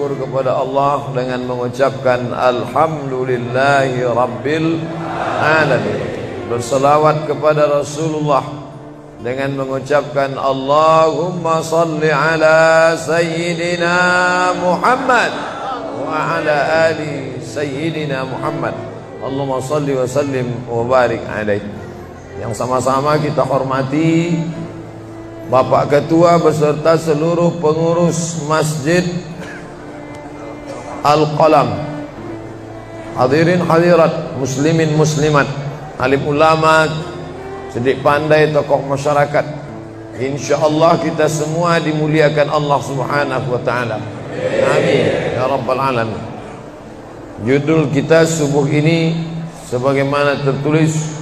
bersyukur kepada Allah dengan mengucapkan Alhamdulillahi Rabbil Alamin. Berselawat kepada Rasulullah dengan mengucapkan Allahumma salli ala Sayyidina Muhammad wa ala ali Sayyidina Muhammad. Allahumma salli wa sallim wa barik alaih. Yang sama-sama kita hormati Bapak Ketua beserta seluruh pengurus Masjid Al-Qalam, hadirin hadirat, muslimin muslimat, alim ulama, cerdik pandai, tokoh masyarakat. InsyaAllah kita semua dimuliakan Allah Subhanahu wa ta'ala. Amin ya rabbal alamin. Judul kita subuh ini sebagaimana tertulis,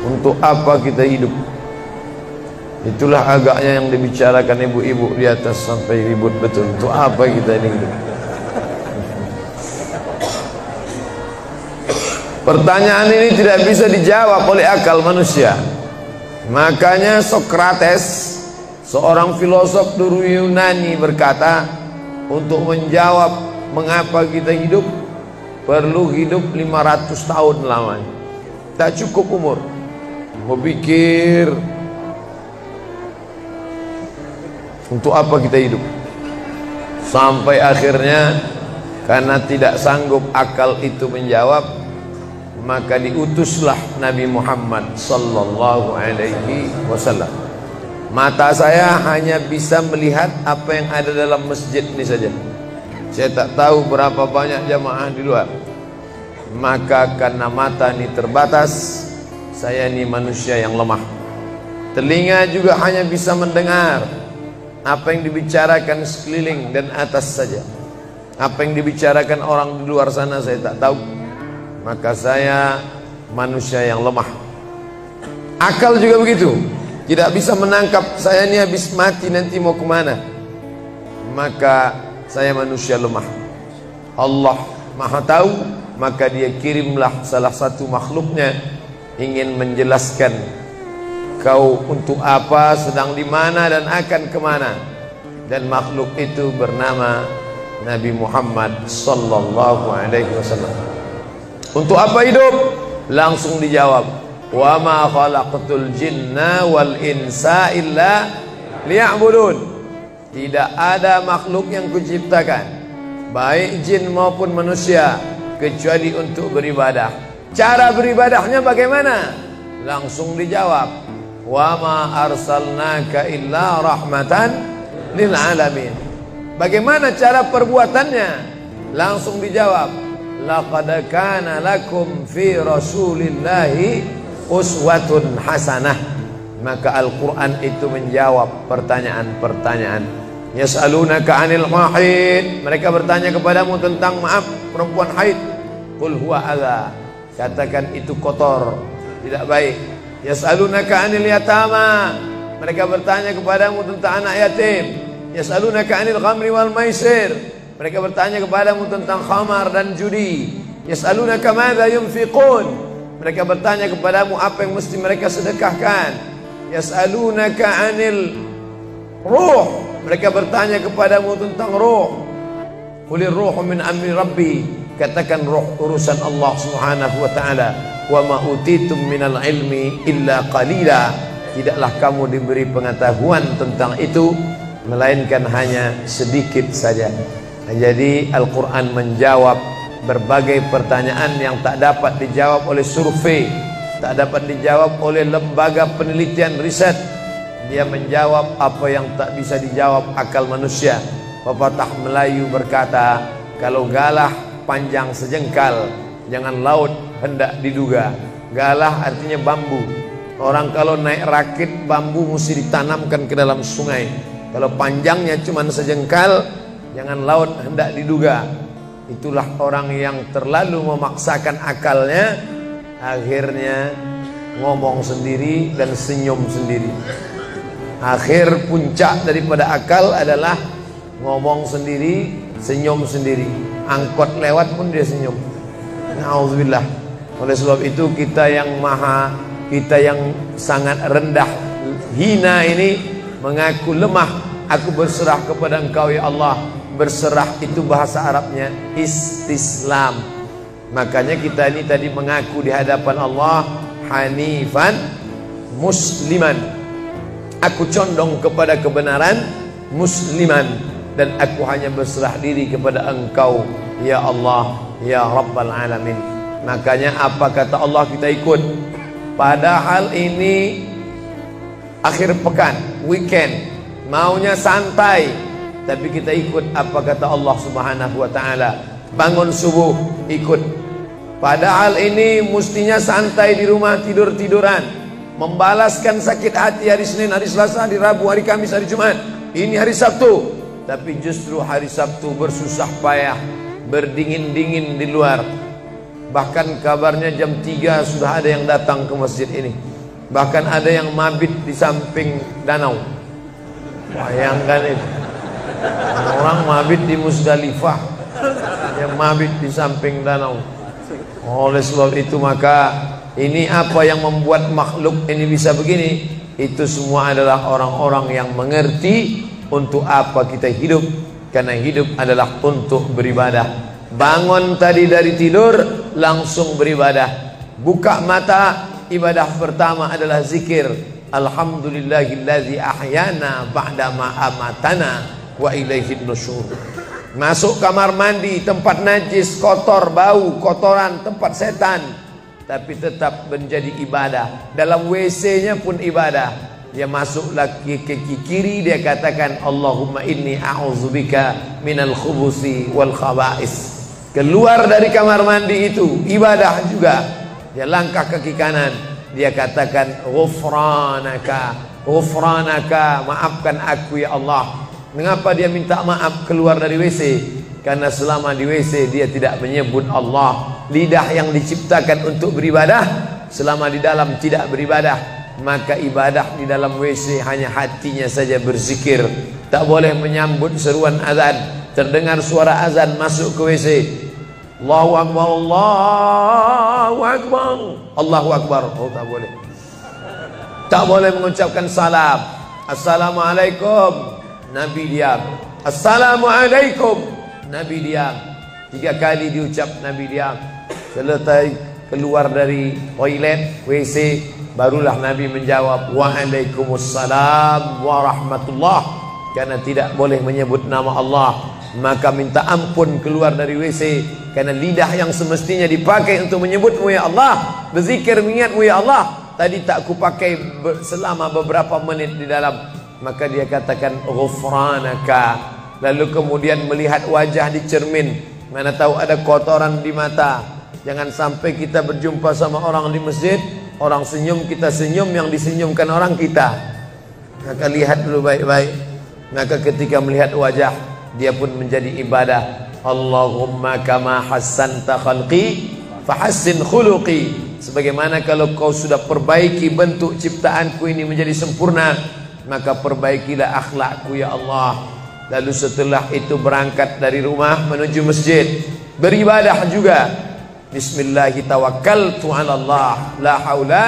untuk apa kita hidup. Itulah agaknya yang dibicarakan ibu-ibu di atas sampai ribut betul. Untuk apa kita ini hidup? Pertanyaan ini tidak bisa dijawab oleh akal manusia. Makanya Sokrates, seorang filosof dulu Yunani, berkata, untuk menjawab mengapa kita hidup, perlu hidup 500 tahun lamanya. Tak cukup umur. Berpikir, untuk apa kita hidup? Sampai akhirnya karena tidak sanggup akal itu menjawab, maka diutuslah Nabi Muhammad sallallahu alaihi wasallam. Mata saya hanya bisa melihat apa yang ada dalam masjid ini saja. Saya tak tahu berapa banyak jamaah di luar. Maka karena mata ini terbatas, saya ini manusia yang lemah. Telinga juga hanya bisa mendengar apa yang dibicarakan sekeliling dan atas saja. Apa yang dibicarakan orang di luar sana saya tak tahu. Maka saya manusia yang lemah. Akal juga begitu, tidak bisa menangkap saya ini habis mati nanti mau kemana. Maka saya manusia lemah. Allah Maha tahu, maka dia kirimlah salah satu makhluknya ingin menjelaskan kau untuk apa, sedang di mana dan akan kemana. Dan makhluk itu bernama Nabi Muhammad sallallahu alaihi wasallam. Untuk apa hidup? Langsung dijawab, wa ma khalaqtul jinna wal insa illa liya'budun. Tidak ada makhluk yang kuciptakan, baik jin maupun manusia, kecuali untuk beribadah. Cara beribadahnya bagaimana? Langsung dijawab, wa ma arsalnaka illa rahmatan lil alamin. Bagaimana cara perbuatannya? Langsung dijawab, laqad kana lakum fi rasulillahi uswatun hasanah. Maka Al-Quran itu menjawab pertanyaan-pertanyaan. Yas'alunaka 'anil mahid, mereka bertanya kepadamu tentang perempuan haid. Qul huwa adza, katakan itu kotor, tidak baik. Yas'alunaka 'anil yatama, mereka bertanya kepadamu tentang anak yatim. Yas'alunaka 'anil khamri wal maisir, mereka bertanya kepadamu tentang khamar dan judi. Yas'alunaka madza yunfiqun, mereka bertanya kepadamu apa yang mesti mereka sedekahkan. Yas'alunaka 'anil ruh, mereka bertanya kepadamu tentang ruh. Qulir ruhu min amri rabbi, katakan ruh urusan Allah Subhanahu wa taala. Wa ma utitum minal ilmi illa qalila, tidaklah kamu diberi pengetahuan tentang itu melainkan hanya sedikit saja. Jadi Al-Quran menjawab berbagai pertanyaan yang tak dapat dijawab oleh survei, tak dapat dijawab oleh lembaga penelitian riset. Dia menjawab apa yang tak bisa dijawab akal manusia. Pepatah Melayu berkata, kalau galah panjang sejengkal, jangan laut hendak diduga. Galah artinya bambu. Orang kalau naik rakit bambu mesti ditanamkan ke dalam sungai. Kalau panjangnya cuma sejengkal, jangan laut hendak diduga. Itulah orang yang terlalu memaksakan akalnya, akhirnya ngomong sendiri dan senyum sendiri. Akhir puncak daripada akal adalah ngomong sendiri, senyum sendiri. Angkot lewat pun dia senyum. Na'udzubillah. Oleh sebab itu kita yang sangat rendah, hina ini mengaku lemah. Aku berserah kepada Engkau ya Allah. berserah itu bahasa Arabnya istislam. Makanya kita ini tadi mengaku di hadapan Allah hanifan musliman, aku condong kepada kebenaran, musliman, dan aku hanya berserah diri kepada Engkau ya Allah ya Rabbal Alamin. Makanya apa kata Allah kita ikut. Padahal ini akhir pekan, weekend, maunya santai, tapi kita ikut apa kata Allah Subhanahu wa taala. Bangun subuh ikut. Padahal ini mestinya santai di rumah, tidur-tiduran, membalaskan sakit hati hari Senin, hari Selasa, hari Rabu, hari Kamis, hari Jumat. Ini hari Sabtu, tapi justru hari Sabtu bersusah payah, berdingin-dingin di luar. Bahkan kabarnya jam 3 sudah ada yang datang ke masjid ini. Bahkan ada yang mabit di samping danau. Bayangkan itu. Orang mabit di Musdalifah, yang mabit di samping danau. Oleh sebab itu maka ini apa yang membuat makhluk ini bisa begini? Itu semua adalah orang-orang yang mengerti untuk apa kita hidup. Karena hidup adalah untuk beribadah. Bangun tadi dari tidur langsung beribadah. Buka mata, ibadah pertama adalah zikir. Alhamdulillahillazi ahyana ba'dama amatana wa ilaihin nusyur. Masuk kamar mandi, tempat najis, kotor, bau, kotoran, tempat setan, tapi tetap menjadi ibadah. Dalam WC-nya pun ibadah. Dia masuk lagi ke kiri, dia katakan Allahumma inni a'udzubika minal khubusi wal khaba'is. Keluar dari kamar mandi itu ibadah juga. Dia langkah kaki kanan, dia katakan ghufranaka, ghufranaka, maafkan aku ya Allah. Mengapa dia minta maaf keluar dari WC? Karena selama di WC dia tidak menyebut Allah. Lidah yang diciptakan untuk beribadah, selama di dalam tidak beribadah, maka ibadah di dalam WC hanya hatinya saja berzikir. Tak boleh menyambut seruan azan. Terdengar suara azan masuk ke WC, Allahu Akbar, Allahu Akbar, Allahu Akbar. Oh, tak boleh. Tak boleh mengucapkan salam. Assalamualaikum, Nabi diam. Assalamualaikum, Nabi diam. 3 kali diucap, Nabi diam. Selesai keluar dari toilet, WC, barulah Nabi menjawab Waalaikumsalam warahmatullah. Karena tidak boleh menyebut nama Allah, maka minta ampun keluar dari WC. Karena lidah yang semestinya dipakai untuk menyebutmu ya Allah, berzikir mengingatmu ya Allah, tadi tak kupakai selama beberapa menit di dalam. Maka dia katakan ghufranaka. Lalu kemudian melihat wajah di cermin, mana tahu ada kotoran di mata. Jangan sampai kita berjumpa sama orang di masjid, orang senyum, kita senyum, yang disenyumkan orang kita. Maka lihat dulu baik-baik. Maka ketika melihat wajah, dia pun menjadi ibadah. Allahumma kama hassanta khalqi fahassin khuluqi. Sebagaimana kalau kau sudah perbaiki bentuk ciptaanku ini menjadi sempurna, maka perbaikilah akhlakku ya Allah. Lalu setelah itu berangkat dari rumah menuju masjid, beribadah juga. Bismillahi tawakkaltu ala Allah, la haula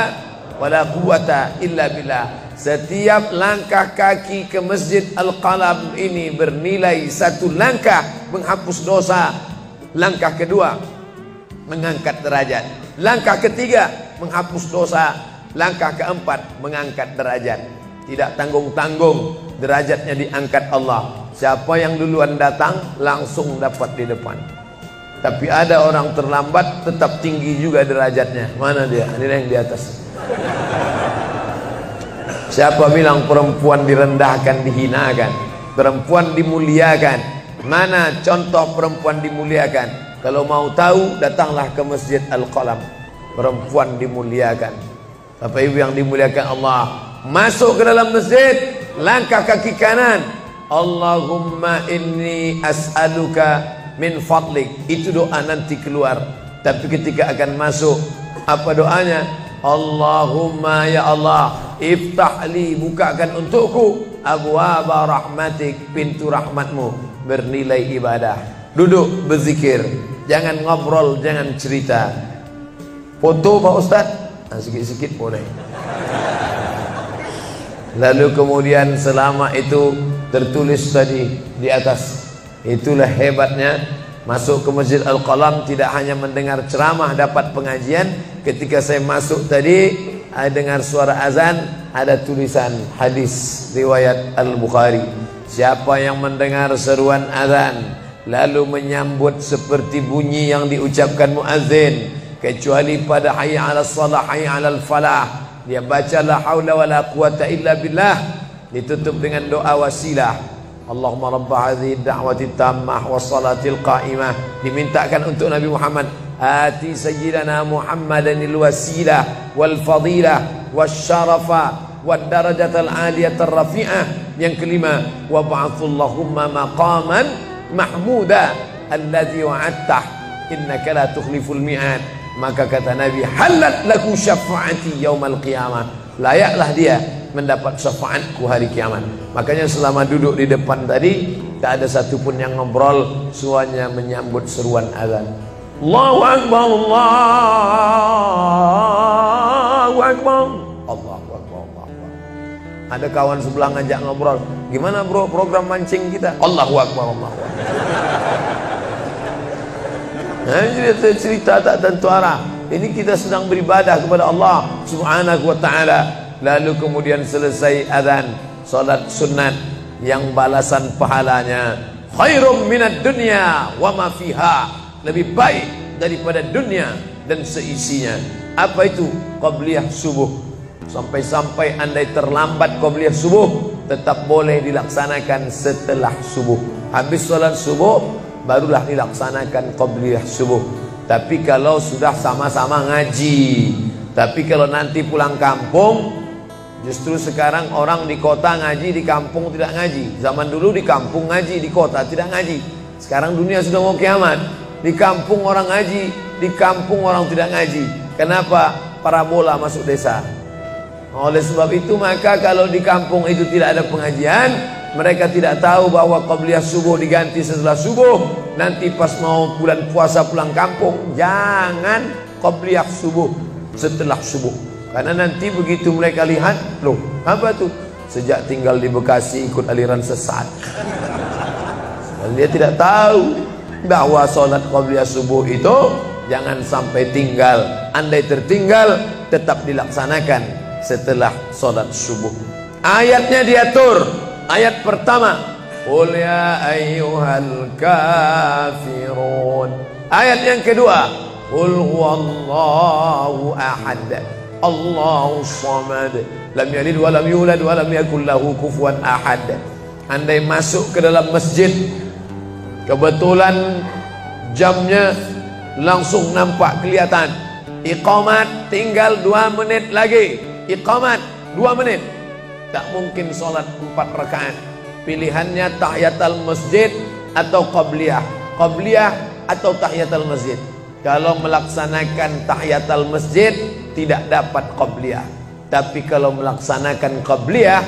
wala quwata illa billah. Setiap langkah kaki ke Masjid Al-Qalam ini bernilai 1 langkah menghapus dosa. Langkah kedua mengangkat derajat. Langkah ketiga menghapus dosa. Langkah keempat mengangkat derajat. Tidak tanggung-tanggung, derajatnya diangkat Allah. Siapa yang duluan datang langsung dapat di depan. Tapi ada orang terlambat tetap tinggi juga derajatnya. Mana dia? Ini yang di atas. Siapa bilang perempuan direndahkan, dihinakan? Perempuan dimuliakan. Mana contoh perempuan dimuliakan? Kalau mau tahu, datanglah ke Masjid Al-Qalam. Perempuan dimuliakan. Bapak Ibu yang dimuliakan Allah, masuk ke dalam masjid, langkah kaki kanan, Allahumma inni as'aluka min fadlik. Itu doa nanti keluar. Tapi ketika akan masuk, apa doanya? Allahumma ya Allah, iftahli, bukakan untukku abwaaba rahmatik, pintu rahmatmu, bernilai ibadah. Duduk berzikir, jangan ngobrol, jangan cerita. Foto Pak Ustaz, sikit-sikit boleh. Lalu kemudian selama itu tertulis tadi di atas, Itulah hebatnya masuk ke Masjid Al-Qalam, tidak hanya mendengar ceramah dapat pengajian. Ketika saya masuk tadi, dengar suara azan, ada tulisan hadis riwayat Al-Bukhari. Siapa yang mendengar seruan azan lalu menyambut seperti bunyi yang diucapkan muazzin, kecuali pada hayya 'alas shalah, hayya 'alal falah, dia baca la haula wala quwata illa billah, ditutup dengan doa wasilah. Allahumma rabba hadhihi da'wati tammah wassalatil qa'imah, dimintakan untuk Nabi Muhammad, ati sayyidina Muhammadanil wasilah wal fadilah wasyarafa wad darajatal aliyatar rafi'ah. Yang kelima, wa ba'athullahumma maqaman mahmuda alladhi wa'adtah innaka la tukhliful mi'ad. Maka kata Nabi, halat laku syafa'ati yaumal qiyamah, layaklah dia mendapat syafaatku hari kiamat. Makanya selama duduk di depan tadi, tak ada satupun yang ngobrol, semuanya menyambut seruan azan. Allahu Akbar, Allahu Akbar, Allahu Akbar, Allahu Akbar. Ada kawan sebelah ngajak ngobrol, gimana bro program mancing kita? Allahu Akbar, Allahu Akbar. Nah, cerita tak tentu arah. Ini kita sedang beribadah kepada Allah Subhanahu wa ta'ala. Lalu kemudian selesai azan, salat sunat yang balasan pahalanya khairum minad dunya wa ma fiha, lebih baik daripada dunia dan seisinya. Apa itu? Qabliyah subuh. Sampai-sampai andai terlambat qabliyah subuh, tetap boleh dilaksanakan setelah subuh. Habis salat subuh barulah dilaksanakan qabliyah subuh. Tapi kalau sudah sama-sama ngaji, tapi kalau nanti pulang kampung, justru sekarang orang di kota ngaji, di kampung tidak ngaji. Zaman dulu di kampung ngaji, di kota tidak ngaji. Sekarang dunia sudah mau kiamat. Di kampung orang ngaji, di kampung orang tidak ngaji. Kenapa? Parabola masuk desa. Oleh sebab itu maka kalau di kampung itu tidak ada pengajian, mereka tidak tahu bahwa qabliyah subuh diganti setelah subuh. Nanti pas mau bulan puasa pulang kampung, jangan qabliyah subuh setelah subuh. Karena nanti begitu mereka lihat, loh apa tuh? Sejak tinggal di Bekasi ikut aliran sesat. Dan dia tidak tahu bahwa sholat qabliyah subuh itu jangan sampai tinggal. Andai tertinggal, tetap dilaksanakan setelah sholat subuh. Ayatnya diatur. Ayat pertama, qul ya ayyuhal kafirun. Ayat yang kedua, qul huwallahu ahad, Allahu samad, lam yalid wa lam yulad wa lam yakul lahu kufuwan ahad. Andai masuk ke dalam masjid, kebetulan jamnya langsung nampak kelihatan, iqamat tinggal 2 menit lagi, iqamat 2 menit, tak mungkin sholat 4 rakaat. Pilihannya tahiyatul masjid atau qabliyah, qabliyah atau tahiyatul masjid. Kalau melaksanakan tahiyatul masjid tidak dapat qabliyah. Tapi kalau melaksanakan qabliyah,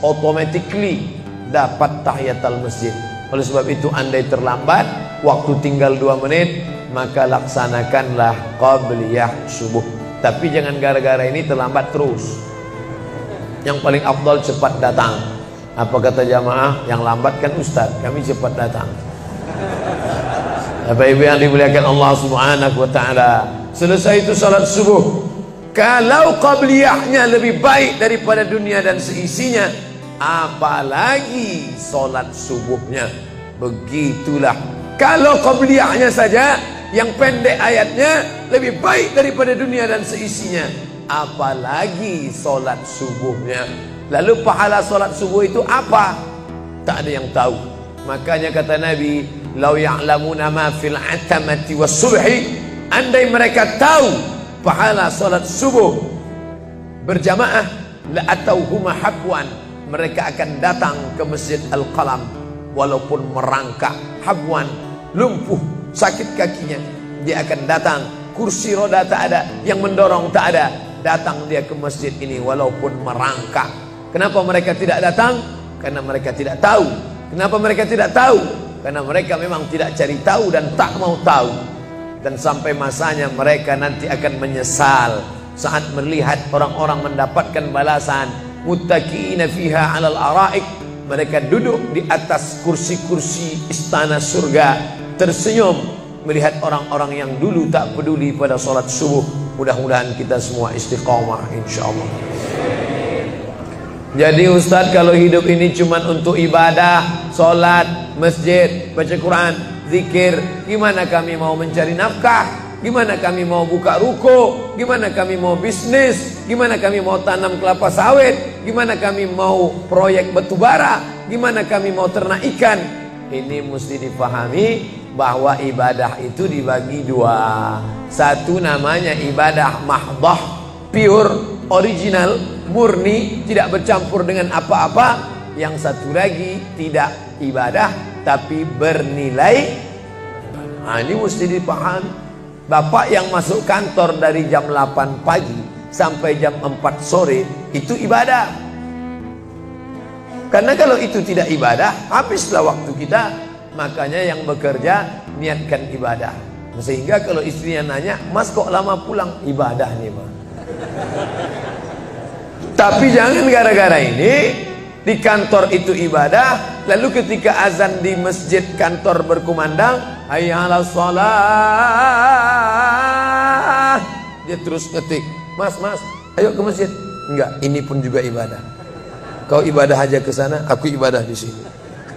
automatically dapat tahiyatul masjid. Oleh sebab itu andai terlambat, waktu tinggal 2 menit, maka laksanakanlah qabliyah subuh. Tapi jangan gara-gara ini terlambat terus. Yang paling afdal cepat datang. Apa kata jamaah? Yang lambat kan ustaz, kami cepat datang. Bapak ibu yang dimuliakan Allah Subhanahu wa ta'ala, selesai itu salat subuh. Kalau qabliyahnya lebih baik daripada dunia dan seisinya, apalagi salat subuhnya. Begitulah. Kalau qabliyahnya saja yang pendek ayatnya lebih baik daripada dunia dan seisinya, apalagi salat subuhnya. Lalu pahala salat subuh itu apa? Tak ada yang tahu. Makanya kata Nabi, lau ya'lamuna ma fil atamati was subhi, andai mereka tahu pahala salat subuh berjamaah, la atauhuma habwan, mereka akan datang ke Masjid Al-Qalam walaupun merangkak, habwan, lumpuh, sakit kakinya, dia akan datang. Kursi roda tak ada, yang mendorong tak ada, datang dia ke masjid ini walaupun merangkak. Kenapa mereka tidak datang? Karena mereka tidak tahu. Kenapa mereka tidak tahu? Karena mereka memang tidak cari tahu dan tak mau tahu. Dan sampai masanya mereka nanti akan menyesal saat melihat orang-orang mendapatkan balasan muttaqiina fiha 'alal ara'ik Mereka duduk di atas kursi-kursi istana surga, tersenyum melihat orang-orang yang dulu tak peduli pada sholat subuh. Mudah-mudahan kita semua istiqomah insyaallah. Jadi Ustadz, kalau hidup ini cuma untuk ibadah, sholat, masjid, baca Quran, zikir, gimana kami mau mencari nafkah? Gimana kami mau buka ruko? Gimana kami mau bisnis? Gimana kami mau tanam kelapa sawit? Gimana kami mau proyek batubara? Gimana kami mau ternak ikan? Ini mesti dipahami bahwa ibadah itu dibagi dua. Satu namanya ibadah mahdah, pure, original, murni, tidak bercampur dengan apa-apa. Yang satu lagi tidak ibadah tapi bernilai. Nah, ini mesti dipahami. Bapak yang masuk kantor dari jam 8 pagi sampai jam 4 sore itu ibadah. Karena kalau itu tidak ibadah, habislah waktu kita. Makanya yang bekerja niatkan ibadah. Sehingga kalau istrinya nanya, "Mas kok lama pulang?" Ibadah nih, Mas. Tapi jangan gara-gara ini di kantor itu ibadah, lalu ketika azan di masjid kantor berkumandang, hayya 'alas shalah, dia terus ngetik, "Mas, ayo ke masjid." Enggak, ini pun juga ibadah. Kau ibadah aja ke sana, aku ibadah di sini.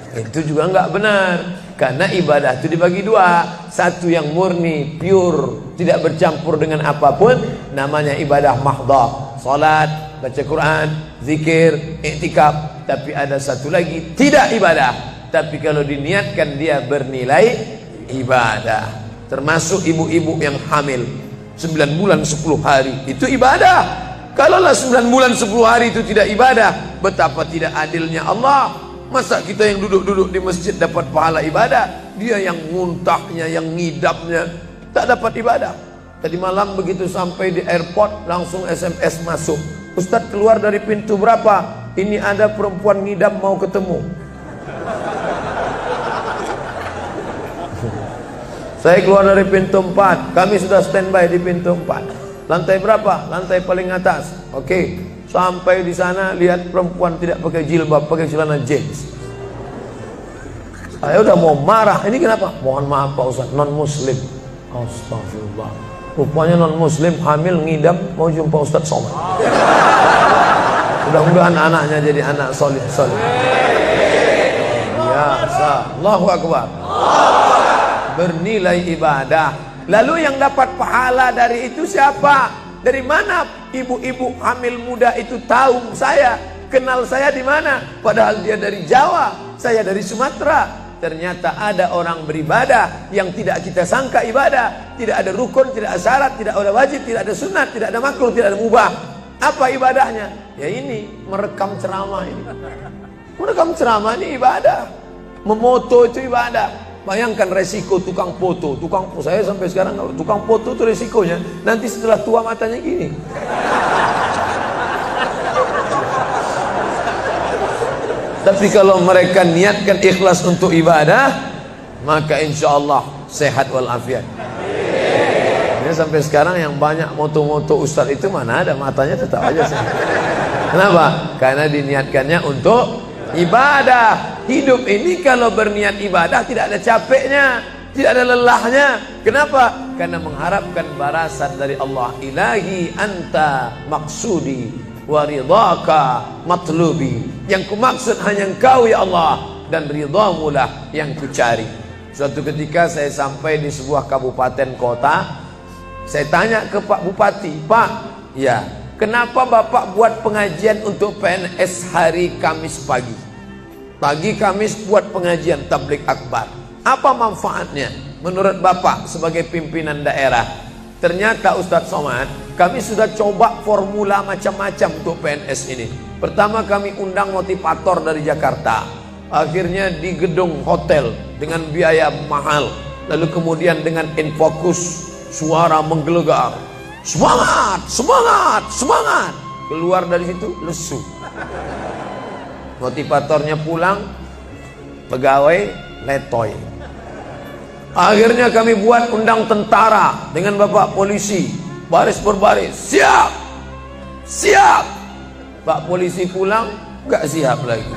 Itu juga enggak benar. Karena ibadah itu dibagi dua. Satu yang murni, pure, tidak bercampur dengan apapun, namanya ibadah mahdah. Salat, baca Quran, zikir, iktikaf. Tapi ada satu lagi tidak ibadah, tapi kalau diniatkan dia bernilai ibadah. Termasuk ibu-ibu yang hamil 9 bulan 10 hari, itu ibadah. Kalaulah 9 bulan 10 hari itu tidak ibadah, betapa tidak adilnya Allah. Masa kita yang duduk-duduk di masjid dapat pahala ibadah, dia yang muntahnya, yang ngidamnya tak dapat ibadah. Tadi malam begitu sampai di airport langsung SMS masuk, "Ustadz, keluar dari pintu berapa? Ini ada perempuan ngidam mau ketemu." Saya keluar dari pintu 4, kami sudah standby di pintu 4. Lantai berapa? Lantai paling atas. Oke, sampai di sana lihat perempuan tidak pakai jilbab, pakai celana jeans. Saya udah mau marah. Ini kenapa? Mohon maaf Pak Ustadz, non muslim. Astagfirullah. Rupanya non muslim hamil ngidam mau jumpa Ustadz Somad. Mudah-mudahan anaknya jadi anak solid. Biasa. Allahu Akbar. Bernilai ibadah. Lalu yang dapat pahala dari itu siapa? Dari mana ibu-ibu hamil muda itu tahu saya? Kenal saya di mana? Padahal dia dari Jawa, saya dari Sumatera. Ternyata ada orang beribadah yang tidak kita sangka ibadah. Tidak ada rukun, tidak ada syarat, tidak ada wajib, tidak ada sunat, tidak ada makruh, tidak ada mubah. Apa ibadahnya? Ya ini, merekam ceramah ini. Merekam ceramah ini ibadah. Memoto itu ibadah. Bayangkan resiko tukang foto. Saya sampai sekarang kalau tukang foto itu resikonya nanti setelah tua matanya gini. Tapi kalau mereka niatkan ikhlas untuk ibadah, maka insya Allah sehat walafiat. Ini sampai sekarang yang banyak moto-moto ustadz itu mana ada matanya tetap aja sehat. Kenapa? Karena diniatkannya untuk ibadah. Hidup ini kalau berniat ibadah tidak ada capeknya, tidak ada lelahnya. Kenapa? Karena mengharapkan balasan dari Allah. Ilahi anta maksudi wa ridhaka matlubi. Yang kumaksud hanya Engkau ya Allah, dan ridhamu lah yang kucari. Suatu ketika saya sampai di sebuah kabupaten kota, saya tanya ke Pak Bupati, "Pak, ya, kenapa Bapak buat pengajian untuk PNS hari Kamis pagi? Pagi Kamis buat pengajian tabligh akbar. Apa manfaatnya menurut Bapak sebagai pimpinan daerah?" Ternyata Ustadz Somad, kami sudah coba formula macam-macam untuk PNS ini. Pertama kami undang motivator dari Jakarta. Akhirnya di gedung hotel dengan biaya mahal. Lalu kemudian dengan infocus, suara menggelegar. Semangat, semangat, semangat. Keluar dari situ lesu. Motivatornya pulang, pegawai letoy. Akhirnya kami buat undang tentara dengan bapak polisi, baris berbaris, siap, siap. Pak polisi pulang, gak siap lagi.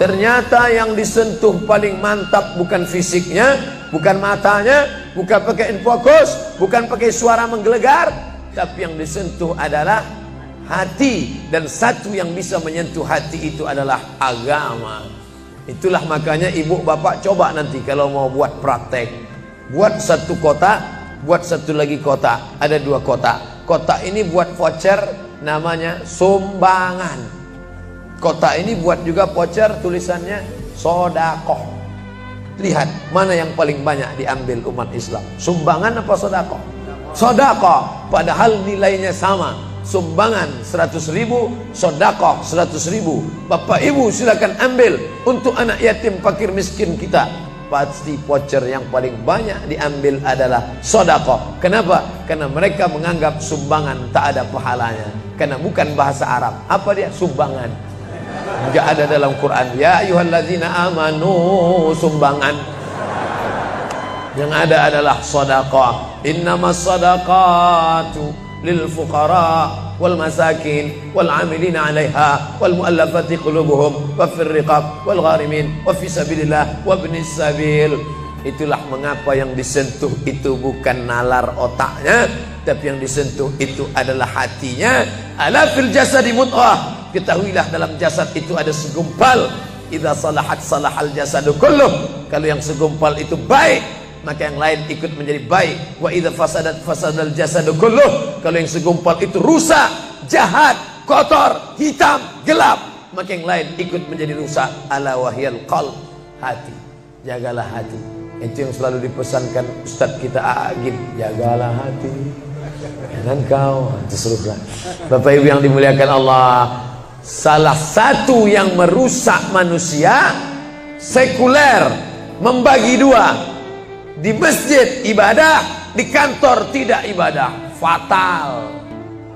Ternyata yang disentuh paling mantap bukan fisiknya, bukan matanya, bukan pakai infocus, bukan pakai suara menggelegar, tapi yang disentuh adalah hati. Dan satu yang bisa menyentuh hati itu adalah agama. Itulah makanya ibu bapak coba nanti kalau mau buat praktek, buat satu kotak, buat satu lagi kotak. Ada 2 kotak. Kotak ini buat voucher, namanya sumbangan. Kotak ini buat juga voucher, tulisannya sodakoh. Lihat mana yang paling banyak diambil umat Islam, sumbangan apa sodakoh? Sodakoh, padahal nilainya sama. Sumbangan 100.000, sodakoh 100.000. Bapak ibu silakan ambil untuk anak yatim fakir miskin kita. Pasti voucher yang paling banyak diambil adalah sodakoh. Kenapa? Karena mereka menganggap sumbangan tak ada pahalanya, karena bukan bahasa Arab. Apa dia? Sumbangan. Enggak ada dalam Quran. Ya ayyuhallazina amanu, sumbangan. Yang ada adalah sedekah. Innamas shadaqatu lil fuqara wal masakin wal 'amilina 'alaiha wal mu'allafati qulubuhum wa fir riqab wal gharimin wa fi sabilillah wa ibnis sabil. Itulah mengapa yang disentuh itu bukan nalar otaknya, tapi yang disentuh itu adalah hatinya. Ala fil jasadi mudghah. Ketahuilah dalam jasad itu ada segumpal. Idza salahat salahal jasadu kulluh. Kalau yang segumpal itu baik, maka yang lain ikut menjadi baik. Wa idza fasadat fasadal jasadu kulluh. Kalau yang segumpal itu rusak, jahat, kotor, hitam, gelap, maka yang lain ikut menjadi rusak. Ala wahyal qalb, hati. Jagalah hati. Itu yang selalu dipesankan Ustadz kita Agib, jagalah hati. Dan kau teruslah. Bapak Ibu yang dimuliakan Allah, salah satu yang merusak manusia sekuler, membagi 2. Di masjid ibadah, di kantor tidak ibadah, fatal.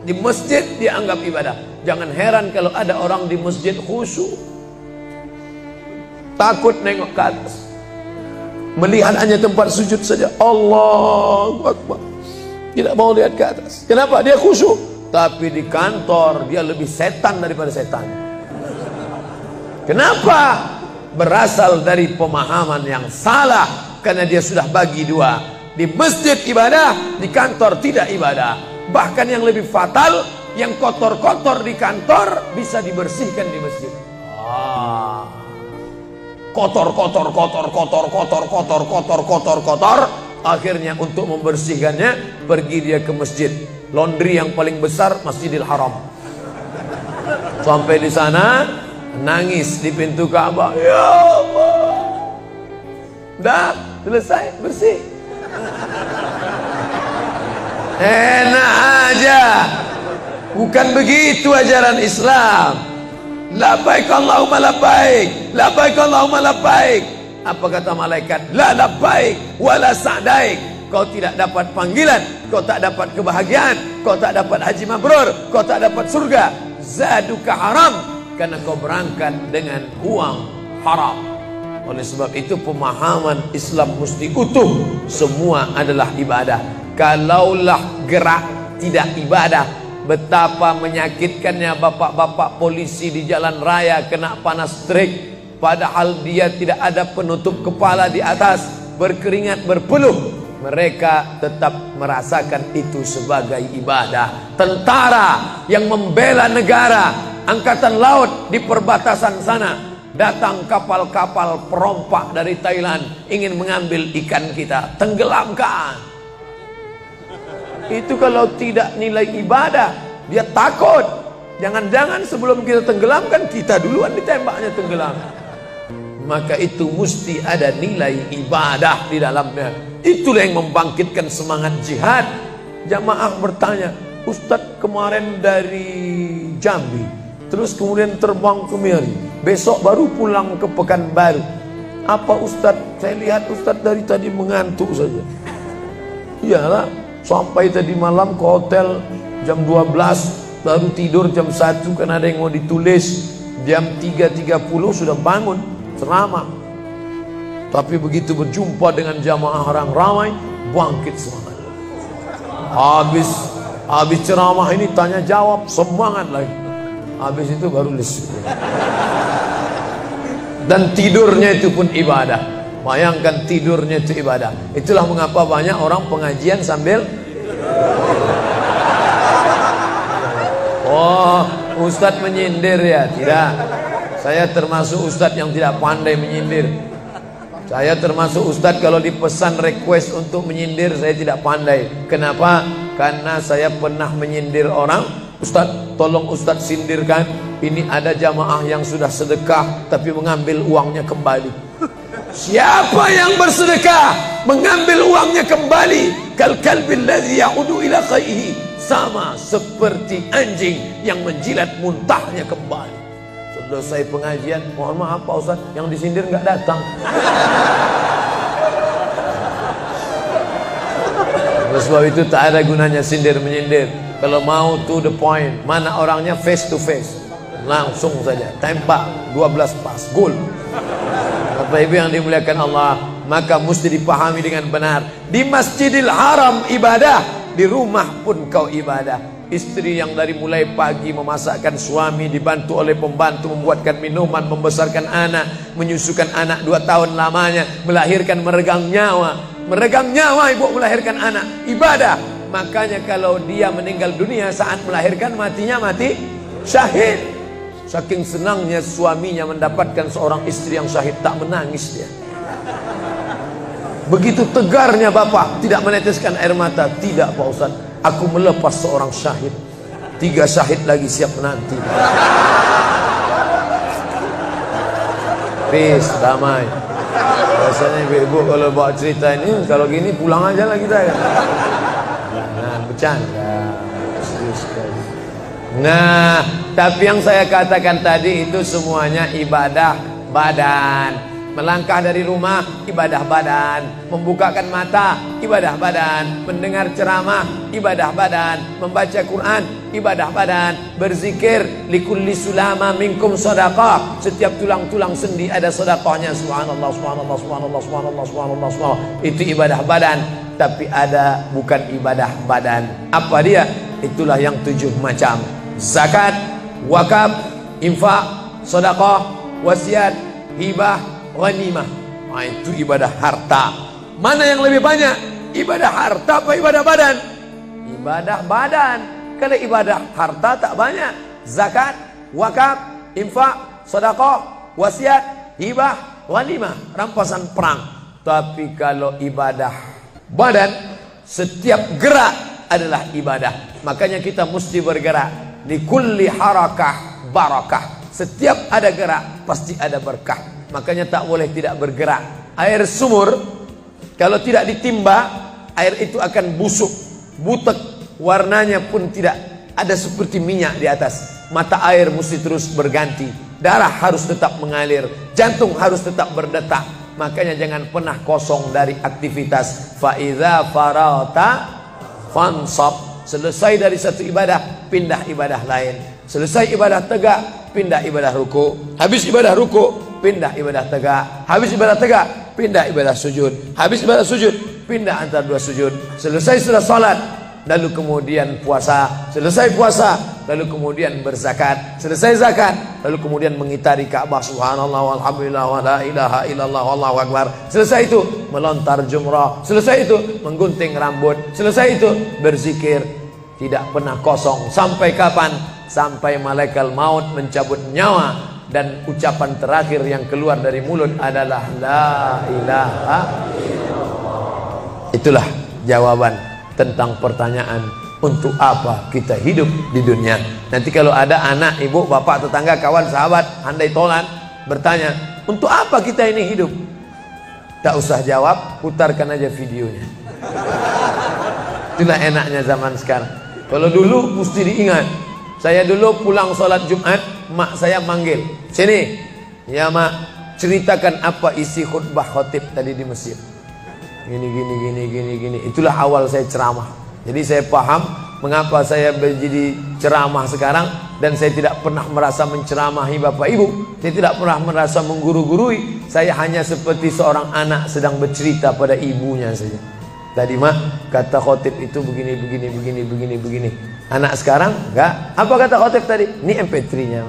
Di masjid dianggap ibadah. Jangan heran kalau ada orang di masjid khusyuk, takut nengok ke atas, melihat hanya tempat sujud saja. Allahu Akbar, tidak mau lihat ke atas. Kenapa? Dia khusyuk. Tapi di kantor dia lebih setan daripada setan. Kenapa? Berasal dari pemahaman yang salah. Karena dia sudah bagi 2. Di masjid ibadah, di kantor tidak ibadah. Bahkan yang lebih fatal, yang kotor-kotor di kantor bisa dibersihkan di masjid. Kotor. Akhirnya untuk membersihkannya pergi dia ke masjid. Laundry yang paling besar Masjidil Haram. Sampai di sana nangis di pintu Ka'bah. Ya Allah, dah selesai bersih. Enak aja. Bukan begitu ajaran Islam. Labbaik Allahumma labbaik, labbaik Allahumma labbaik. Apa kata malaikat? La labbaik wala sa'daik. Kau tidak dapat panggilan, kau tak dapat kebahagiaan, kau tak dapat haji mabrur, kau tak dapat surga. Zaduka haram, karena kau berangkat dengan uang haram. Oleh sebab itu pemahaman Islam mesti utuh. Semua adalah ibadah. Kalaulah gerak tidak ibadah, betapa menyakitkannya bapak-bapak polisi di jalan raya kena panas terik, padahal dia tidak ada penutup kepala di atas, berkeringat berpeluh. Mereka tetap merasakan itu sebagai ibadah. Tentara yang membela negara, angkatan laut di perbatasan sana, datang kapal-kapal perompak dari Thailand ingin mengambil ikan kita, tenggelamkan. Itu kalau tidak nilai ibadah, dia takut. Jangan-jangan sebelum kita tenggelamkan, kita duluan ditembaknya tenggelam. Maka itu mesti ada nilai ibadah di dalamnya. Itulah yang membangkitkan semangat jihad. Jamaah bertanya, Ustadz kemarin dari Jambi, terus kemudian terbang ke Miri, besok baru pulang ke Pekanbaru. Apa Ustadz? Saya lihat Ustadz dari tadi mengantuk saja. Iyalah, sampai tadi malam ke hotel jam 12, baru tidur jam 1 karena ada yang mau ditulis. Jam 3.30 sudah bangun ceramah. Tapi begitu berjumpa dengan jamaah orang ramai, bangkit semangat. Habis ceramah ini tanya jawab, semangat lagi. Habis itu baru lesu. Dan tidurnya itu pun ibadah. Bayangkan tidurnya itu ibadah. Itulah mengapa banyak orang pengajian sambil oh, ustadz menyindir ya? Tidak. Saya termasuk ustadz yang tidak pandai menyindir. Saya termasuk ustadz kalau dipesan request untuk menyindir saya tidak pandai. Kenapa? Karena saya pernah menyindir orang. Ustadz, tolong ustadz sindirkan. Ini ada jamaah yang sudah sedekah tapi mengambil uangnya kembali. Siapa yang bersedekah mengambil uangnya kembali? Kal kalbil ladzi ya'udu ila qaihi, sama seperti anjing yang menjilat muntahnya kembali. Selesai pengajian, mohon maaf Pak Ustaz, yang disindir nggak datang. Oleh sebab itu tak ada gunanya sindir menyindir. Kalau mau to the point, mana orangnya face to face, langsung saja tembak 12 pas, gol. Bapak Ibu yang dimuliakan Allah, maka mesti dipahami dengan benar. Di Masjidil Haram ibadah, di rumah pun kau ibadah. Istri yang dari mulai pagi memasakkan suami, dibantu oleh pembantu membuatkan minuman, membesarkan anak, menyusukan anak 2 tahun lamanya, melahirkan, meregang nyawa ibu melahirkan anak, ibadah. Makanya kalau dia meninggal dunia saat melahirkan, matinya mati syahid. Saking senangnya suaminya mendapatkan seorang istri yang syahid, tak menangis dia. Begitu tegarnya bapak, tidak meneteskan air mata. Tidak Pak Ustaz, aku melepas seorang syahid, 3 syahid lagi siap menanti. Peace, damai. Biasanya ibu-ibu kalau bawa cerita ini, kalau gini pulang aja lah kita ya. Nah, bercanda. Serius sekali. Nah, tapi yang saya katakan tadi itu semuanya ibadah badan. Melangkah dari rumah, ibadah badan. Membukakan mata, ibadah badan. Mendengar ceramah, ibadah badan. Membaca Quran, ibadah badan. Berzikir, likulli sulama minkum sadaqah. Setiap tulang-tulang sendi ada sedekahnya. Subhanallah, subhanallah, subhanallah, subhanallah, subhanallah, subhanallah. Itu ibadah badan. Tapi ada bukan ibadah badan. Apa dia? Itulah yang 7 macam. Zakat, wakaf, infak, sedekah, wasiat, hibah, ghanimah. Nah, itu ibadah harta. Mana yang lebih banyak? Ibadah harta apa ibadah badan? Ibadah badan. Kalau ibadah harta tak banyak. Zakat, wakaf, infak, sedekah, wasiat, hibah, ghanimah, rampasan perang. Tapi kalau ibadah badan, setiap gerak adalah ibadah. Makanya kita mesti bergerak. Di kulli harakah barakah. Setiap ada gerak pasti ada berkah. Makanya tak boleh tidak bergerak. Air sumur kalau tidak ditimba, air itu akan busuk, butek, warnanya pun tidak ada seperti minyak di atas. Mata air mesti terus berganti. Darah harus tetap mengalir, jantung harus tetap berdetak. Makanya jangan pernah kosong dari aktivitas. Fa idza farata fansab. Selesai dari satu ibadah, pindah ibadah lain. Selesai ibadah tegak, pindah ibadah ruku. Habis ibadah ruku, pindah ibadah tegak. Habis ibadah tegak, pindah ibadah sujud. Habis ibadah sujud, pindah antara 2 sujud. Selesai sudah salat, lalu kemudian puasa. Selesai puasa, lalu kemudian berzakat. Selesai zakat, lalu kemudian mengitari Ka'bah. Subhanallah walhamdulillah wa la ilaha illallah wallahu akbar. Selesai itu melontar jumrah. Selesai itu menggunting rambut. Selesai itu berzikir. Tidak pernah kosong. Sampai kapan? Sampai malaikat maut mencabut nyawa dan ucapan terakhir yang keluar dari mulut adalah la ilaha illallah. Itulah jawaban tentang pertanyaan untuk apa kita hidup di dunia. Nanti kalau ada anak, ibu, bapak, tetangga, kawan, sahabat, handai tolan bertanya, untuk apa kita ini hidup? Tak usah jawab, putarkan aja videonya. Itulah enaknya zaman sekarang. Kalau dulu mesti diingat. Saya dulu pulang sholat Jumat, mak saya manggil, sini, ya mak, ceritakan apa isi khutbah khotib tadi di masjid. Gini. Itulah awal saya ceramah. Jadi saya paham mengapa saya menjadi ceramah sekarang. Dan saya tidak pernah merasa menceramahi bapak ibu. Saya tidak pernah merasa mengguru-gurui. Saya hanya seperti seorang anak sedang bercerita pada ibunya saja. Tadi mak, kata khotib itu begini. Anak sekarang enggak. Apa kata khotib tadi? Ini MP3-nya.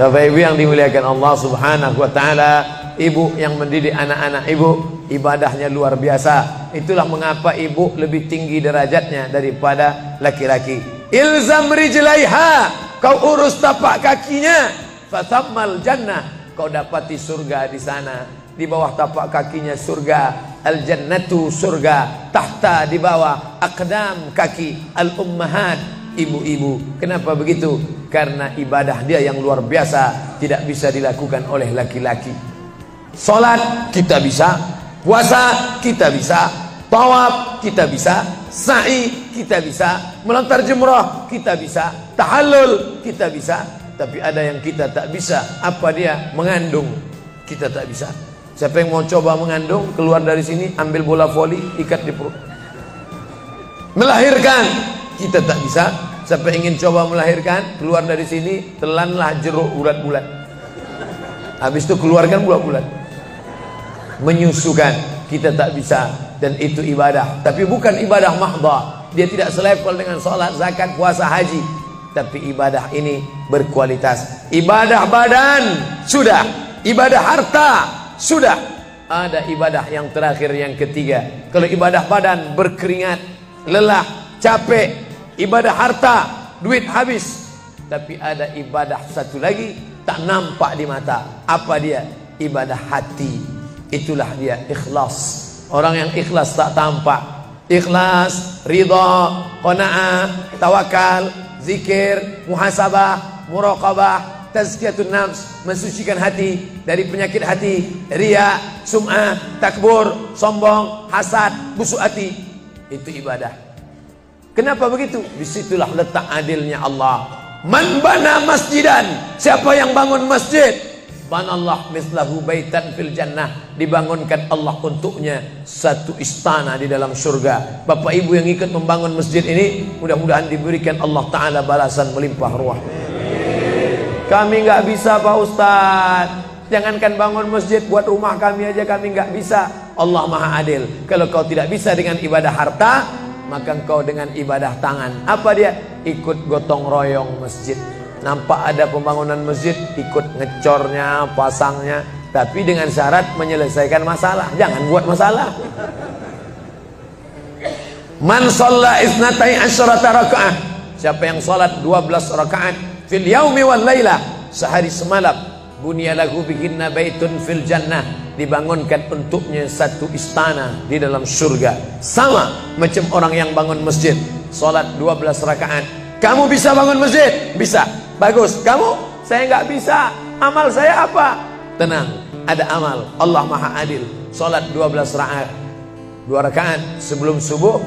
Bapak Ibu yang dimuliakan Allah Subhanahu wa taala, ibu yang mendidik anak-anak ibu, ibadahnya luar biasa. Itulah mengapa ibu lebih tinggi derajatnya daripada laki-laki. Ilzam rijlaiha, kau urus tapak kakinya, fatammal jannah, kau dapati surga di sana. Di bawah tapak kakinya surga, al jannatu surga, tahta di bawah aqdam kaki al ummahat, ibu-ibu. Kenapa begitu? Karena ibadah dia yang luar biasa, tidak bisa dilakukan oleh laki-laki. Salat kita bisa, puasa kita bisa, tawaf kita bisa, sa'i kita bisa, melontar jumrah kita bisa, tahallul kita bisa. Tapi ada yang kita tak bisa. Apa dia? Mengandung. Kita tak bisa. Siapa yang mau coba mengandung, keluar dari sini, ambil bola voli, ikat di perut. Melahirkan, kita tak bisa. Siapa yang ingin coba melahirkan, keluar dari sini, telanlah jeruk bulat-bulat. Habis itu keluarkan bulat-bulat. Menyusukan, kita tak bisa. Dan itu ibadah. Tapi bukan ibadah mahdha. Dia tidak selevel dengan sholat, zakat, puasa, haji. Tapi ibadah ini berkualitas. Ibadah badan, sudah. Ibadah harta, sudah. Ada ibadah yang terakhir, yang ketiga. Kalau ibadah badan berkeringat, lelah, capek. Ibadah harta, duit habis. Tapi ada ibadah satu lagi, tak nampak di mata. Apa dia? Ibadah hati. Itulah dia ikhlas. Orang yang ikhlas tak tampak. Ikhlas, ridha, qanaah, tawakal, zikir, muhasabah, muraqabah, tazkiyatun nafs, mensucikan hati dari penyakit hati, riya, sum'ah, takbur, sombong, hasad, busuk hati. Itu ibadah. Kenapa begitu? Disitulah letak adilnya Allah. Man bana masjidan, siapa yang bangun masjid, banallah mislahu baitan fil jannah, dibangunkan Allah untuknya satu istana di dalam surga. Bapak ibu yang ikut membangun masjid ini, mudah-mudahan diberikan Allah Ta'ala balasan melimpah ruah. Kami nggak bisa Pak Ustadz, jangankan bangun masjid, buat rumah kami aja kami nggak bisa. Allah Maha Adil. Kalau kau tidak bisa dengan ibadah harta, maka engkau dengan ibadah tangan. Apa dia? Ikut gotong royong masjid. Nampak ada pembangunan masjid, ikut ngecornya, pasangnya. Tapi dengan syarat menyelesaikan masalah. Jangan buat masalah. Man shalla isnatai asyarata raka'ah, siapa yang salat 12 rakaat fil yaumi wal lailah, sehari semalam, bunyalahu bihinna baitun fil jannah, dibangunkan untuknya satu istana di dalam surga. Sama macam orang yang bangun masjid, salat 12 rakaat. Kamu bisa bangun masjid? Bisa. Bagus. Kamu? Saya nggak bisa. Amal saya apa? Tenang, ada amal. Allah Maha Adil. Salat 12 rakaat. 2 rakaat sebelum subuh,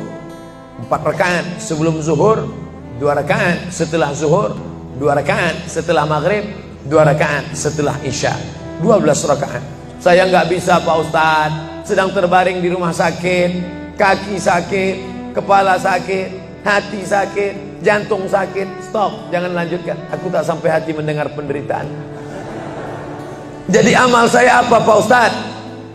4 rakaat sebelum zuhur, 2 rakaat setelah zuhur, 2 rakaat setelah maghrib, 2 rakaat setelah isya. 12 rakaat. Saya nggak bisa Pak Ustadz, sedang terbaring di rumah sakit, kaki sakit, kepala sakit, hati sakit, jantung sakit. Stop, jangan lanjutkan. Aku tak sampai hati mendengar penderitaan. Jadi amal saya apa Pak Ustadz?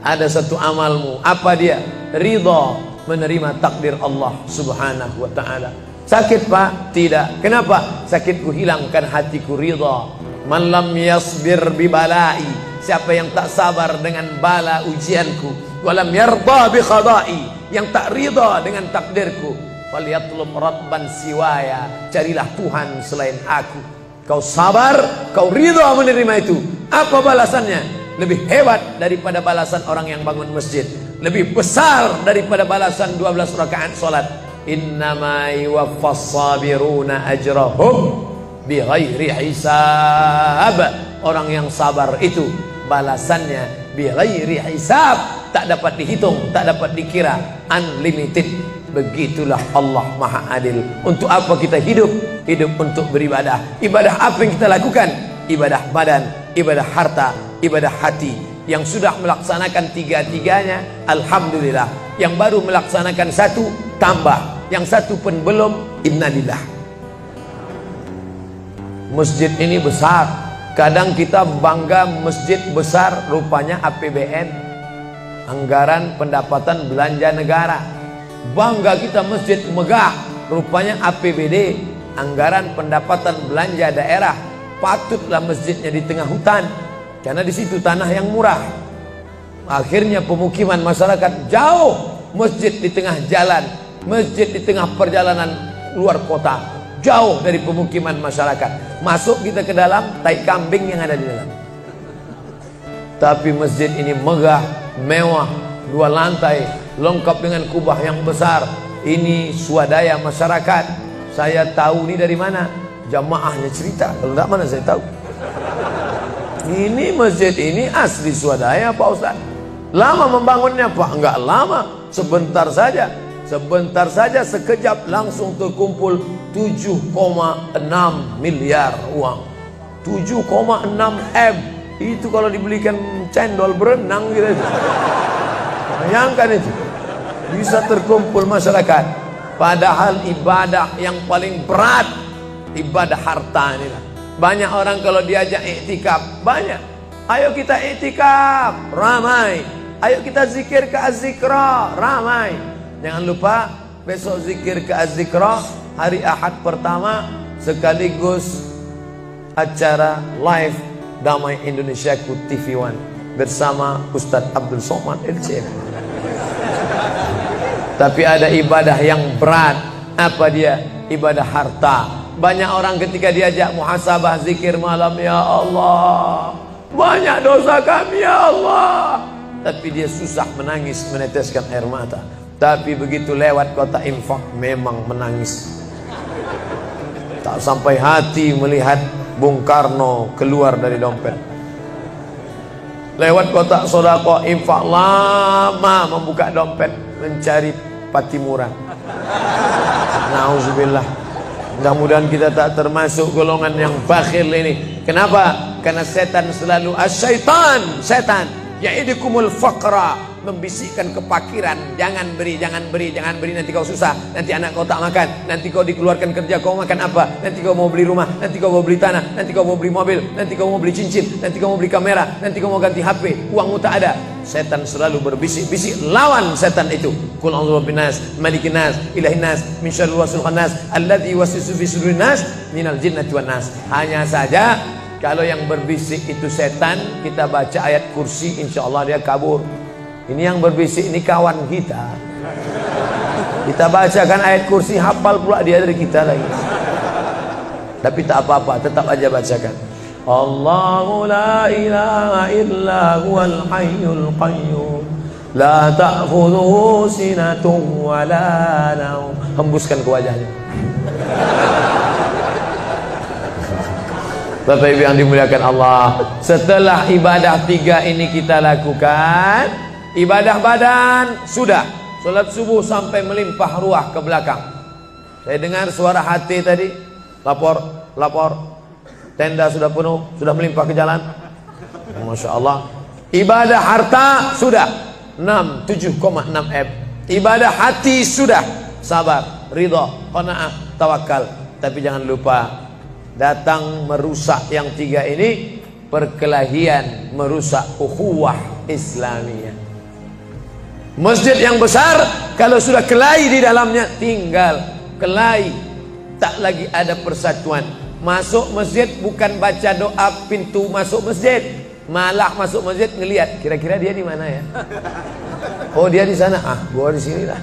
Ada satu amalmu. Apa dia? Ridha, menerima takdir Allah Subhanahu wa ta'ala. Sakit Pak? Tidak. Kenapa? Sakitku hilangkan hatiku ridha. Man lam yasbir bibalai, siapa yang tak sabar dengan bala ujianku, walam yarda bi qada'i, yang tak ridha dengan takdirku, falyatlub rabban siwaya, carilah Tuhan selain aku. Kau sabar, kau ridha menerima itu. Apa balasannya? Lebih hebat daripada balasan orang yang bangun masjid, lebih besar daripada balasan 12 rakaat salat. Innama yuwaffas sabiruna ajrahum bighairi hisab. Orang yang sabar itu balasannya bighairi hisab, tak dapat dihitung, tak dapat dikira, unlimited. Begitulah Allah Maha Adil. Untuk apa kita hidup? Hidup untuk beribadah. Ibadah apa yang kita lakukan? Ibadah badan, ibadah harta, ibadah hati. Yang sudah melaksanakan tiga-tiganya, alhamdulillah. Yang baru melaksanakan satu, tambah. Yang satu pun belum, innalillah. Masjid ini besar. Kadang kita bangga masjid besar, rupanya APBN, anggaran pendapatan belanja negara. Bangga kita masjid megah, rupanya APBD, anggaran pendapatan belanja daerah. patutlah masjidnya di tengah hutan, karena di situ tanah yang murah. Akhirnya pemukiman masyarakat jauh, masjid di tengah jalan, masjid di tengah perjalanan luar kota, jauh dari pemukiman masyarakat. Masuk kita ke dalam, tai kambing yang ada di dalam. Tapi masjid ini megah, mewah, 2 lantai, lengkap dengan kubah yang besar. Ini swadaya masyarakat. Saya tahu ini dari mana? Jamaahnya cerita. Kalau tidak, mana saya tahu. Ini masjid ini asli swadaya Pak Ustaz. Lama membangunnya Pak? Enggak lama, sebentar saja. Sebentar saja, sekejap langsung terkumpul 7,6 miliar uang. 7,6 M. Itu kalau dibelikan cendol berenang gitu. Bayangkan itu. Bisa terkumpul masyarakat. Padahal ibadah yang paling berat, ibadah harta ini lah. Banyak orang kalau diajak iktikaf, banyak. Ayo kita iktikaf, ramai. Ayo kita zikir ke Az-Zikra, ramai. Jangan lupa besok zikir ke Az-Zikra, hari Ahad pertama, sekaligus acara live Damai Indonesiaku TV One bersama Ustadz Abdul Somad LCM. Tapi ada ibadah yang berat. Apa dia? Ibadah harta. Banyak orang ketika diajak muhasabah zikir malam, ya Allah, banyak dosa kami ya Allah, tapi dia susah menangis, meneteskan air mata. Tapi begitu lewat kota infak, memang menangis. Tak sampai hati melihat Bung Karno keluar dari dompet. Lewat kotak sodako infak, lama membuka dompet mencari Patimura. Nauzubillah. Mudah-mudahan kita tak termasuk golongan yang bakhil ini. Kenapa? Karena setan selalu asyaitan, setan ya'idukumul faqra, membisikkan kepakiran. Jangan beri, jangan beri, jangan beri, nanti kau susah, nanti anak kau tak makan, nanti kau dikeluarkan kerja, kau makan apa? Nanti kau mau beli rumah, nanti kau mau beli tanah, nanti kau mau beli mobil, nanti kau mau beli cincin, nanti kau mau beli kamera, nanti kau mau ganti HP, uangmu tak ada. Setan selalu berbisik-bisik. Lawan setan itu. Qul a'udzu birabbin nas, malikin nas, ilahin nas, min syarril waswasil khannas, alladzi yuwaswisu fi sudurin nas, minal jinnati wan nas. Hanya saja kalau yang berbisik itu setan, kita baca ayat kursi, insyaallah dia kabur. Ini yang berbisik ini kawan kita. Kita bacakan ayat kursi, hafal pula dia dari kita lagi. Tapi tak apa-apa, tetap aja bacakan. Allahu la ilaha illa huwal hayyul qayyum, la ta'khudhuhu sinatun wa la naum. Hembuskan ke wajahnya. Bapak Ibu yang dimuliakan Allah, setelah ibadah 3 ini kita lakukan, ibadah badan sudah, sholat subuh sampai melimpah ruah ke belakang. Saya dengar suara hati tadi, lapor, tenda sudah penuh, sudah melimpah ke jalan. Masya Allah. Ibadah harta sudah 7,6 M. Ibadah hati sudah, sabar, ridha, qanaah, tawakal. Tapi jangan lupa, datang merusak yang 3 ini, perkelahian, merusak ukhuwah Islamiyah. Masjid yang besar, kalau sudah kelahi di dalamnya, tinggal kelahi, tak lagi ada persatuan. Masuk masjid bukan baca doa pintu masuk masjid, malah masuk masjid ngelihat kira-kira dia di mana ya. Oh dia di sana, gua di sini lah.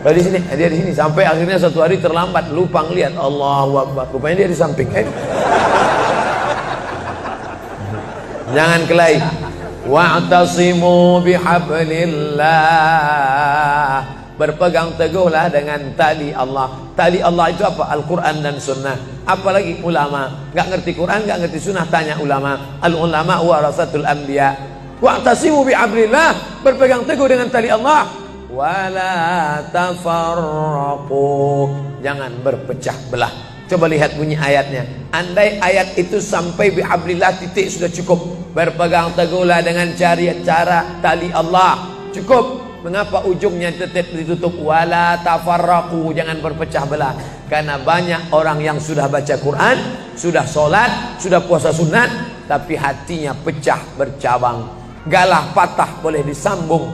Oh di sini, dia di sini. Sampai akhirnya satu hari terlambat, lupa ngelihat. Allahu Akbar, rupanya dia di samping. Jangan kelahi. Wa'tasimu bihablillah. Berpegang teguhlah dengan tali Allah. Tali Allah itu apa? Al-Quran dan Sunnah. Apalagi ulama. Gak ngerti Quran, gak ngerti Sunnah, tanya ulama. Al-ulama warasatul anbiya. Wa'tasimu bihablillah. Berpegang teguh dengan tali Allah. Wala tafarraqu. Jangan berpecah belah. Coba lihat bunyi ayatnya. Andai ayat itu sampai bihablillah titik sudah cukup. Berpegang teguhlah dengan cara tali Allah. Cukup. Mengapa ujungnya tetap ditutup? Wala tafarraqu, jangan berpecah belah. Karena banyak orang yang sudah baca Quran, sudah sholat, sudah puasa sunat, tapi hatinya pecah bercabang. Galah patah boleh disambung,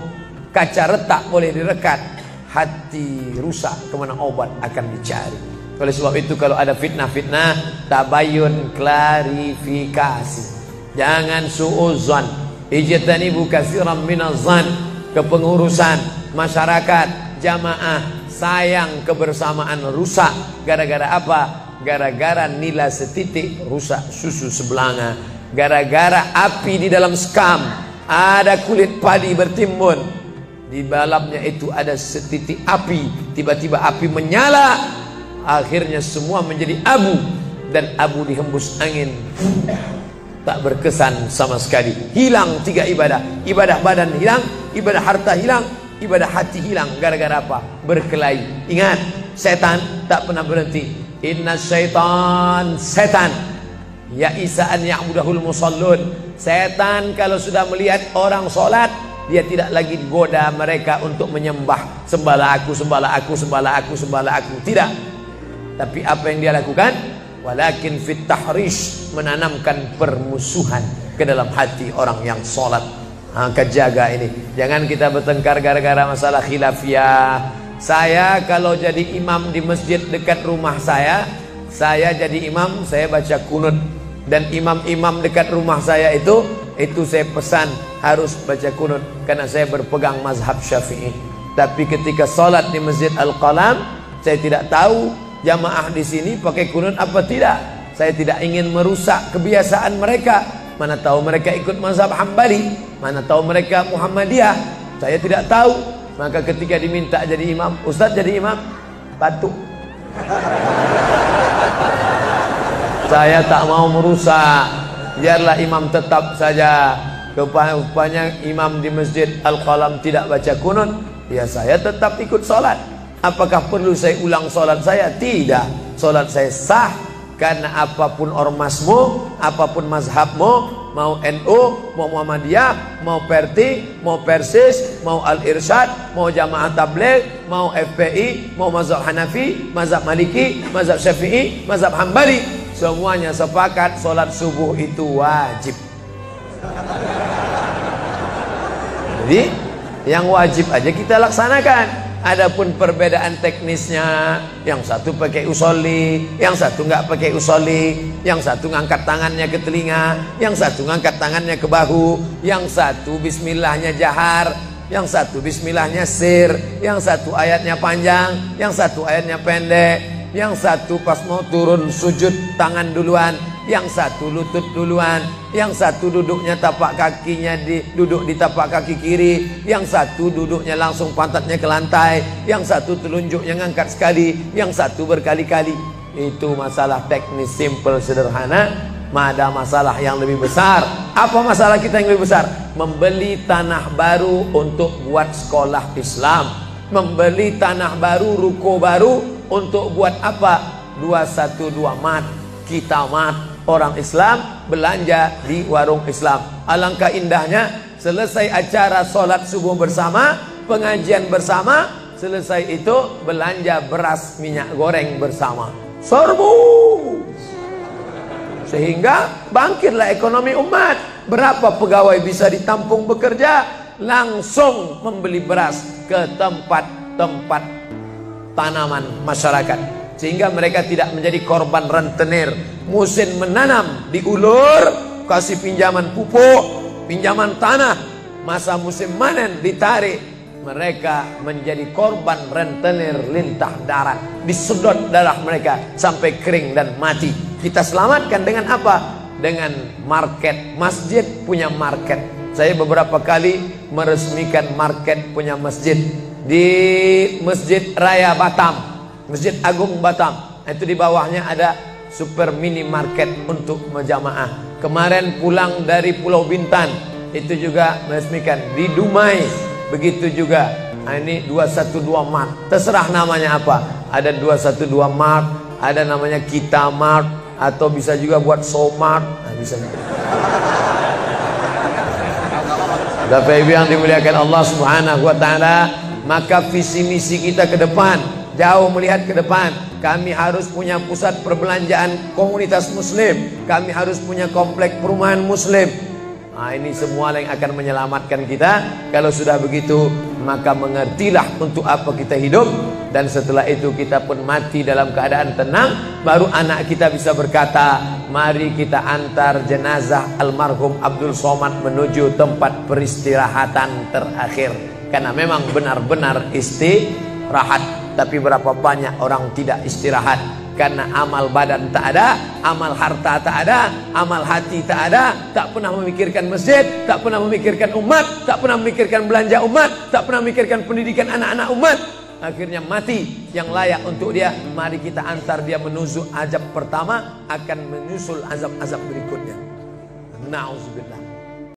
kaca retak boleh direkat, hati rusak kemana obat akan dicari. Oleh sebab itu kalau ada fitnah-fitnah, tabayun, klarifikasi. Jangan suudzon. Ijtanibu katsiran minaz-zan. Kepengurusan masyarakat, jamaah, sayang kebersamaan rusak. Gara-gara apa? Gara-gara nila setitik rusak susu sebelanga. Gara-gara api di dalam sekam, ada kulit padi bertimbun, di dalamnya itu ada setitik api, tiba-tiba api menyala, akhirnya semua menjadi abu, dan abu dihembus angin, tak berkesan sama sekali. Hilang 3 ibadah. Ibadah badan hilang, ibadah harta hilang, ibadah hati hilang. Gara-gara apa? Berkelahi. Ingat, setan tak pernah berhenti. Inna syaitan, setan ya isa'an ya'budahul musallun. Setan kalau sudah melihat orang sholat, dia tidak lagi goda mereka untuk menyembah, sembahlah aku, sembahlah aku, sembahlah aku, sembahlah aku. Tidak. Tapi apa yang dia lakukan? Walakin fit tahrish, menanamkan permusuhan ke dalam hati orang yang sholat. Maka jaga ini. Jangan kita bertengkar gara-gara masalah khilafiyah. Saya kalau jadi imam di masjid dekat rumah saya jadi imam, saya baca kunut. Dan imam-imam dekat rumah saya itu saya pesan harus baca kunut, karena saya berpegang mazhab Syafi'i. Tapi ketika sholat di Masjid Al-Qalam, saya tidak tahu jamaah di sini pakai kunut apa tidak. Saya tidak ingin merusak kebiasaan mereka. Mana tahu mereka ikut mazhab Hambali, mana tahu mereka Muhammadiyah, saya tidak tahu. Maka ketika diminta jadi imam, Ustaz jadi imam, batuk. Saya tak mau merusak, biarlah imam tetap saja. Rupanya imam di Masjid Al-Qalam tidak baca kunut, ya saya tetap ikut sholat. Apakah perlu saya ulang sholat saya? Tidak. Sholat saya sah, karena apapun ormasmu, apapun mazhabmu, mau NU, mau Muhammadiyah, mau Perti, mau Persis, mau Al-Irsyad, mau Jamaah Tabligh, mau FPI, mau mazhab Hanafi, mazhab Maliki, mazhab Syafi'i, mazhab Hambali, semuanya sepakat sholat subuh itu wajib. Jadi yang wajib aja kita laksanakan. Adapun perbedaan teknisnya, yang satu pakai usolli, yang satu nggak pakai usolli, yang satu ngangkat tangannya ke telinga, yang satu ngangkat tangannya ke bahu, yang satu bismillahnya jahar, yang satu bismillahnya sir, yang satu ayatnya panjang, yang satu ayatnya pendek, yang satu pas mau turun sujud tangan duluan, yang satu lutut duluan, yang satu duduknya tapak kakinya duduk di tapak kaki kiri, yang satu duduknya langsung pantatnya ke lantai, yang satu telunjuknya ngangkat sekali, yang satu berkali-kali. Itu masalah teknis simple sederhana. Ada masalah yang lebih besar. Apa masalah kita yang lebih besar? Membeli tanah baru untuk buat sekolah Islam, membeli tanah baru, ruko baru untuk buat apa? 212 mat, kita mat. Orang Islam belanja di warung Islam. Alangkah indahnya, selesai acara sholat subuh bersama, pengajian bersama, selesai itu belanja beras minyak goreng bersama. Serbu. Sehingga bangkitlah ekonomi umat. Berapa pegawai bisa ditampung bekerja? Langsung membeli beras ke tempat-tempat tanaman masyarakat, sehingga mereka tidak menjadi korban rentenir. Musim menanam diulur, kasih pinjaman pupuk, pinjaman tanah. Masa musim panen ditarik, mereka menjadi korban rentenir lintah darat. Disedot darah mereka sampai kering dan mati. Kita selamatkan dengan apa? Dengan market. Masjid punya market. Saya beberapa kali meresmikan market punya masjid di Masjid Raya Batam, Masjid Agung Batam. Itu di bawahnya ada super minimarket untuk menjamaah. Kemarin pulang dari Pulau Bintan, itu juga meresmikan di Dumai. Begitu juga. Nah, ini 212 Mart. Terserah namanya apa. Ada 212 Mart, ada namanya Kita Mart, atau bisa juga buat Somart. Nah, bisa juga. Bapak Ibu yang dimuliakan Allah Subhanahu wa taala, maka visi misi kita ke depan, jauh melihat ke depan. Kami harus punya pusat perbelanjaan komunitas muslim. Kami harus punya komplek perumahan muslim. Nah, ini semua yang akan menyelamatkan kita. Kalau sudah begitu, maka mengertilah untuk apa kita hidup. Dan setelah itu kita pun mati dalam keadaan tenang. Baru anak kita bisa berkata, mari kita antar jenazah almarhum Abdul Somad menuju tempat peristirahatan terakhir. Karena memang benar-benar istirahat. Tapi berapa banyak orang tidak istirahat, karena amal badan tak ada, amal harta tak ada, amal hati tak ada. Tak pernah memikirkan masjid, tak pernah memikirkan umat, tak pernah memikirkan belanja umat, tak pernah memikirkan pendidikan anak-anak umat. Akhirnya mati yang layak untuk dia. Mari kita antar dia menuju azab pertama, akan menyusul azab-azab berikutnya. Na'udzubillah.